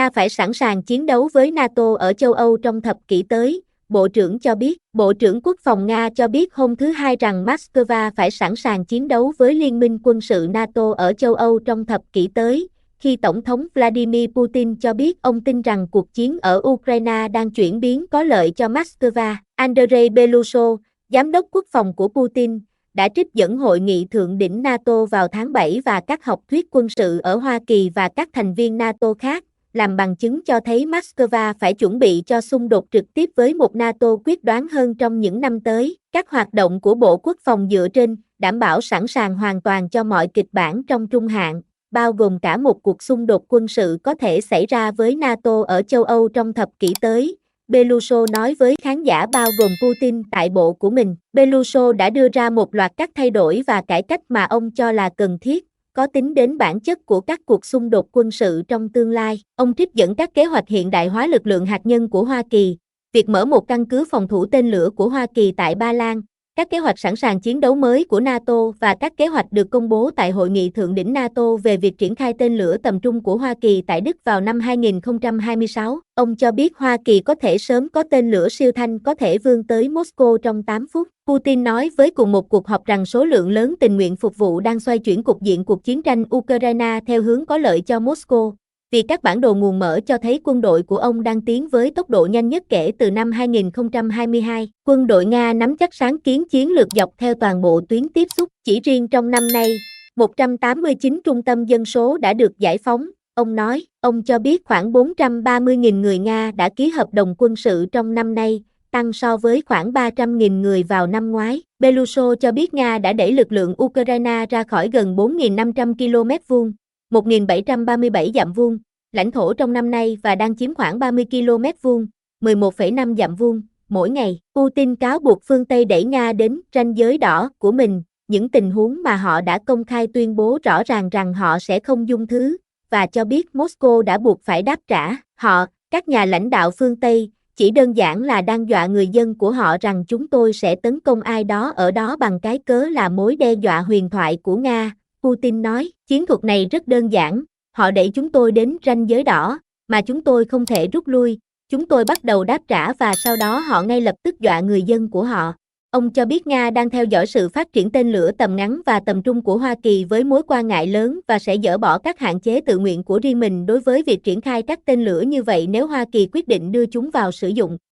Nga phải sẵn sàng chiến đấu với NATO ở châu Âu trong thập kỷ tới, Bộ trưởng cho biết. Bộ trưởng Quốc phòng Nga cho biết hôm thứ Hai rằng Moscow phải sẵn sàng chiến đấu với Liên minh quân sự NATO ở châu Âu trong thập kỷ tới, khi Tổng thống Vladimir Putin cho biết ông tin rằng cuộc chiến ở Ukraine đang chuyển biến có lợi cho Moscow. Andrei Belousov, giám đốc quốc phòng của Putin, đã trích dẫn hội nghị thượng đỉnh NATO vào tháng 7 và các học thuyết quân sự ở Hoa Kỳ và các thành viên NATO khác, làm bằng chứng cho thấy Moscow phải chuẩn bị cho xung đột trực tiếp với một NATO quyết đoán hơn trong những năm tới. Các hoạt động của Bộ Quốc phòng dựa trên đảm bảo sẵn sàng hoàn toàn cho mọi kịch bản trong trung hạn, bao gồm cả một cuộc xung đột quân sự có thể xảy ra với NATO ở châu Âu trong thập kỷ tới. Belousov nói với khán giả bao gồm Putin tại bộ của mình. Belousov đã đưa ra một loạt các thay đổi và cải cách mà ông cho là cần thiết, có tính đến bản chất của các cuộc xung đột quân sự trong tương lai. Ông trích dẫn các kế hoạch hiện đại hóa lực lượng hạt nhân của Hoa Kỳ, việc mở một căn cứ phòng thủ tên lửa của Hoa Kỳ tại Ba Lan, các kế hoạch sẵn sàng chiến đấu mới của NATO và các kế hoạch được công bố tại Hội nghị Thượng đỉnh NATO về việc triển khai tên lửa tầm trung của Hoa Kỳ tại Đức vào năm 2026. Ông cho biết Hoa Kỳ có thể sớm có tên lửa siêu thanh có thể vươn tới Moscow trong 8 phút. Putin nói với cùng một cuộc họp rằng số lượng lớn tình nguyện phục vụ đang xoay chuyển cục diện cuộc chiến tranh Ukraine theo hướng có lợi cho Moscow, vì các bản đồ nguồn mở cho thấy quân đội của ông đang tiến với tốc độ nhanh nhất kể từ năm 2022. Quân đội Nga nắm chắc sáng kiến chiến lược dọc theo toàn bộ tuyến tiếp xúc. Chỉ riêng trong năm nay, 189 trung tâm dân số đã được giải phóng, ông nói. Ông cho biết khoảng 430.000 người Nga đã ký hợp đồng quân sự trong năm nay, tăng so với khoảng 300.000 người vào năm ngoái. Belousov cho biết Nga đã đẩy lực lượng Ukraine ra khỏi gần 4.500 km vuông, 1.737 dặm vuông, lãnh thổ trong năm nay và đang chiếm khoảng 30 km vuông, 11,5 dặm vuông, mỗi ngày. Putin cáo buộc phương Tây đẩy Nga đến ranh giới đỏ của mình, những tình huống mà họ đã công khai tuyên bố rõ ràng rằng họ sẽ không dung thứ, và cho biết Moscow đã buộc phải đáp trả. Họ, các nhà lãnh đạo phương Tây, chỉ đơn giản là đang dọa người dân của họ rằng chúng tôi sẽ tấn công ai đó ở đó bằng cái cớ là mối đe dọa huyền thoại của Nga. Putin nói, chiến thuật này rất đơn giản, họ đẩy chúng tôi đến ranh giới đỏ, mà chúng tôi không thể rút lui, chúng tôi bắt đầu đáp trả và sau đó họ ngay lập tức dọa người dân của họ. Ông cho biết Nga đang theo dõi sự phát triển tên lửa tầm ngắn và tầm trung của Hoa Kỳ với mối quan ngại lớn và sẽ dỡ bỏ các hạn chế tự nguyện của riêng mình đối với việc triển khai các tên lửa như vậy nếu Hoa Kỳ quyết định đưa chúng vào sử dụng.